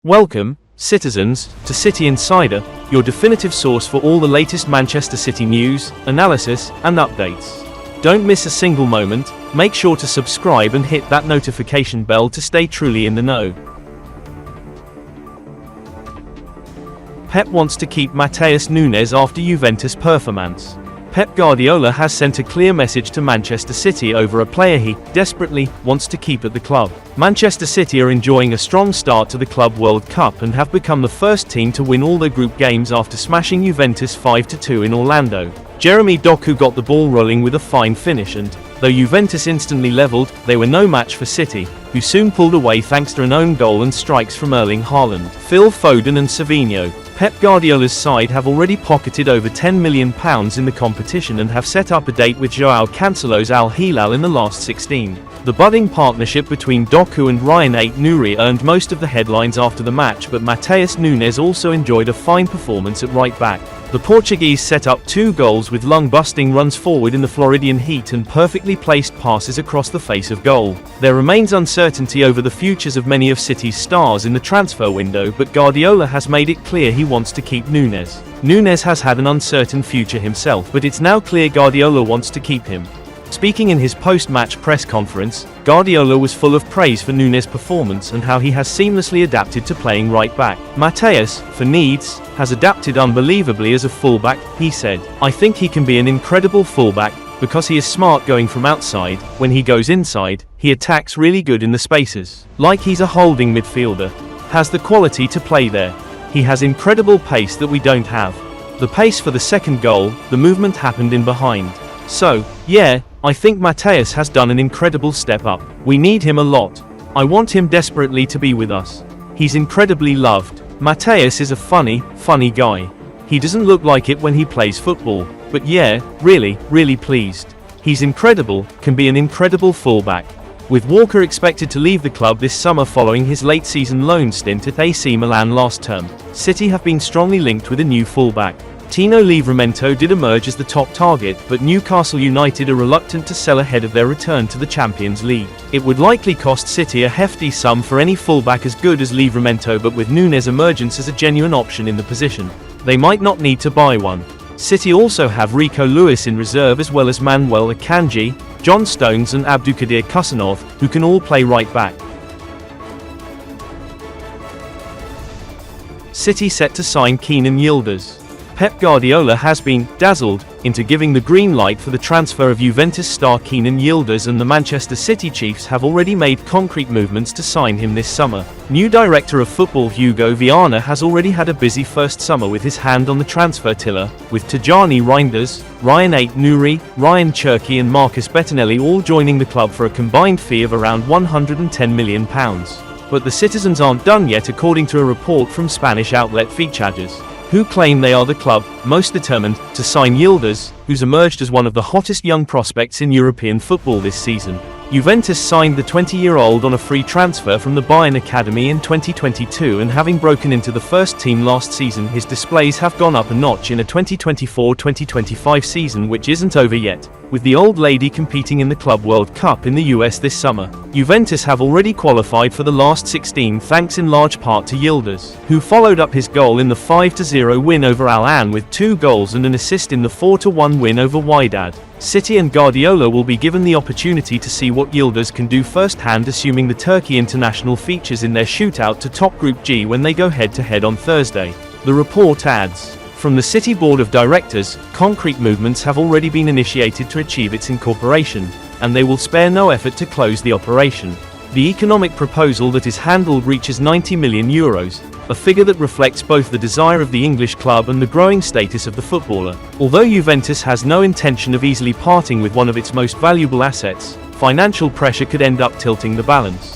Welcome, citizens, to City Insider, your definitive source for all the latest Manchester City news, analysis, and updates. Don't miss a single moment. Make sure to subscribe and hit that notification bell to stay truly in the know. Pep wants to keep Matheus Nunes after Juventus performance. Pep Guardiola has sent a clear message to Manchester City over a player he desperately wants to keep at the club. Manchester City are enjoying a strong start to the Club World Cup and have become the first team to win all their group games after smashing Juventus 5-2 in Orlando. Jeremy Doku got the ball rolling with a fine finish and, though Juventus instantly levelled, they were no match for City, who soon pulled away thanks to an own goal and strikes from Erling Haaland, Phil Foden and Savinho. Pep Guardiola's side have already pocketed over £10 million in the competition and have set up a date with João Cancelo's Al Hilal in the last 16. The budding partnership between Doku and Bruyne earned most of the headlines after the match, but Matheus Nunes also enjoyed a fine performance at right back. The Portuguese set up 2 goals with lung-busting runs forward in the Floridian heat and perfectly placed passes across the face of goal. There remains uncertainty over the futures of many of City's stars in the transfer window, but Guardiola has made it clear he wants to keep Nunes. Nunes has had an uncertain future himself, but it's now clear Guardiola wants to keep him. Speaking in his post-match press conference, Guardiola was full of praise for Nunes' performance and how he has seamlessly adapted to playing right back. Matheus, for needs, has adapted unbelievably as a fullback, he said. I think he can be an incredible fullback, because he is smart going from outside. When he goes inside, he attacks really good in the spaces. Like he's a holding midfielder. Has the quality to play there. He has incredible pace that we don't have. The pace for the second goal, the movement happened in behind. So, yeah, I think Matheus has done an incredible step up. We need him a lot. I want him desperately to be with us. He's incredibly loved. Matheus is a funny guy. He doesn't look like it when he plays football, but yeah, really pleased. He's incredible, can be an incredible fullback. With Walker expected to leave the club this summer following his late season loan stint at AC Milan last term, City have been strongly linked with a new fullback. Tino Livramento did emerge as the top target, but Newcastle United are reluctant to sell ahead of their return to the Champions League. It would likely cost City a hefty sum for any fullback as good as Livramento, but with Nunes' emergence as a genuine option in the position, they might not need to buy one. City also have Rico Lewis in reserve as well as Manuel Akanji, John Stones and Abdulkadir Kusanov, who can all play right back. City set to sign Kenan Yildiz. Pep Guardiola has been dazzled into giving the green light for the transfer of Juventus star Kenan Yildiz, and the Manchester City Chiefs have already made concrete movements to sign him this summer. New director of football Hugo Viana has already had a busy first summer with his hand on the transfer tiller, with Tijani Reinders, Ryan Ait-Nouri, Ryan Cherki and Marcus Bettinelli all joining the club for a combined fee of around £110 million. But the citizens aren't done yet, according to a report from Spanish outlet Fichajes, who claim they are the club most determined to sign Yildiz, who's emerged as one of the hottest young prospects in European football this season. Juventus signed the 20-year-old on a free transfer from the Bayern Academy in 2022, and having broken into the first team last season, his displays have gone up a notch in a 2024-2025 season which isn't over yet, with the old lady competing in the Club World Cup in the US this summer. Juventus have already qualified for the last 16 thanks in large part to Yildiz, who followed up his goal in the 5-0 win over Al Ain with 2 goals and an assist in the 4-1 win over Wydad. City and Guardiola will be given the opportunity to see what Yildiz can do firsthand, assuming the Turkey international features in their shootout to top Group G when they go head-to-head on Thursday. The report adds, from the City Board of Directors, concrete movements have already been initiated to achieve its incorporation, and they will spare no effort to close the operation. The economic proposal that is handled reaches €90 million, a figure that reflects both the desire of the English club and the growing status of the footballer. Although Juventus has no intention of easily parting with one of its most valuable assets, financial pressure could end up tilting the balance.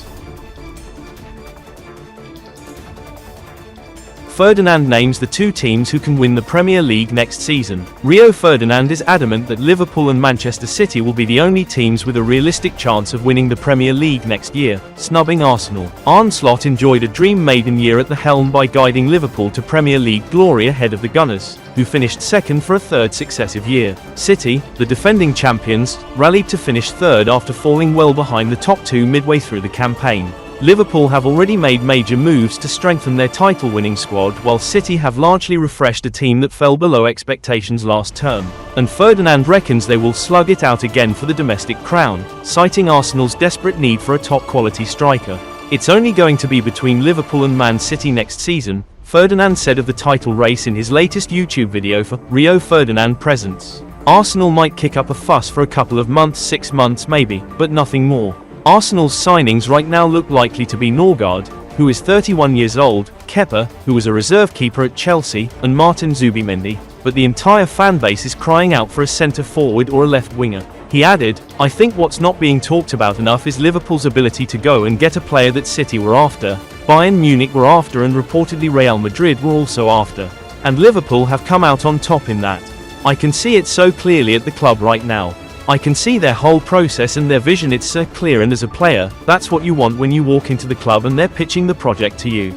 Ferdinand names the 2 teams who can win the Premier League next season. Rio Ferdinand is adamant that Liverpool and Manchester City will be the only teams with a realistic chance of winning the Premier League next year, snubbing Arsenal. Arne Slot enjoyed a dream maiden year at the helm by guiding Liverpool to Premier League glory ahead of the Gunners, who finished second for a third successive year. City, the defending champions, rallied to finish third after falling well behind the top 2 midway through the campaign. Liverpool have already made major moves to strengthen their title-winning squad, while City have largely refreshed a team that fell below expectations last term. And Ferdinand reckons they will slug it out again for the domestic crown, citing Arsenal's desperate need for a top-quality striker. It's only going to be between Liverpool and Man City next season, Ferdinand said of the title race in his latest YouTube video for Rio Ferdinand Presents. Arsenal might kick up a fuss for a couple of months, 6 months maybe, but nothing more. Arsenal's signings right now look likely to be Norgard, who is 31 years old, Kepa, who was a reserve keeper at Chelsea, and Martin Zubimendi, but the entire fanbase is crying out for a centre-forward or a left winger. He added, "I think what's not being talked about enough is Liverpool's ability to go and get a player that City were after, Bayern Munich were after, and reportedly Real Madrid were also after. And Liverpool have come out on top in that. I can see it so clearly at the club right now. I can see their whole process and their vision, it's so clear, and as a player, that's what you want when you walk into the club and they're pitching the project to you."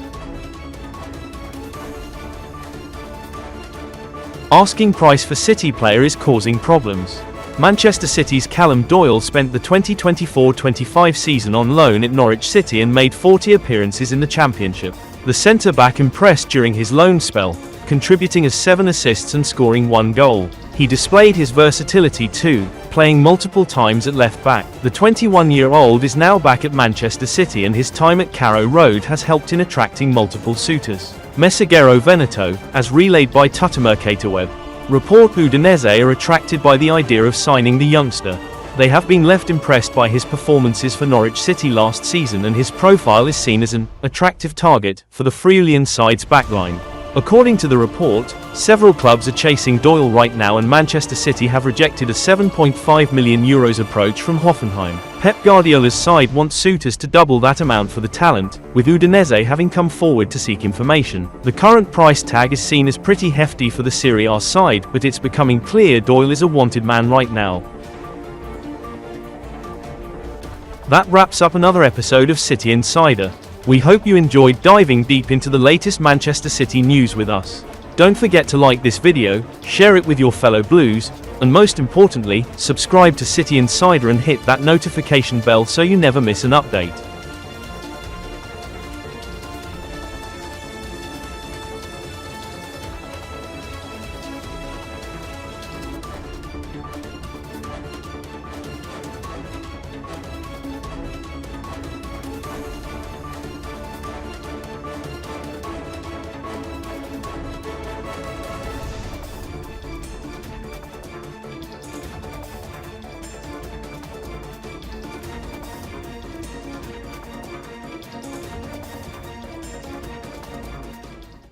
Asking price for City player is causing problems. Manchester City's Callum Doyle spent the 2024-25 season on loan at Norwich City and made 40 appearances in the Championship. The centre-back impressed during his loan spell, contributing as 7 assists and scoring 1 goal. He displayed his versatility too, playing multiple times at left-back. The 21-year-old is now back at Manchester City, and his time at Carrow Road has helped in attracting multiple suitors. Messaggero Veneto, as relayed by Tuttomercatoweb, report Udinese are attracted by the idea of signing the youngster. They have been left impressed by his performances for Norwich City last season, and his profile is seen as an attractive target for the Friulian side's backline. According to the report, several clubs are chasing Doyle right now, and Manchester City have rejected a €7.5 million approach from Hoffenheim. Pep Guardiola's side wants suitors to double that amount for the talent, with Udinese having come forward to seek information. The current price tag is seen as pretty hefty for the Serie A side, but it's becoming clear Doyle is a wanted man right now. That wraps up another episode of City Insider. We hope you enjoyed diving deep into the latest Manchester City news with us. Don't forget to like this video, share it with your fellow Blues, and most importantly, subscribe to City Insider and hit that notification bell so you never miss an update.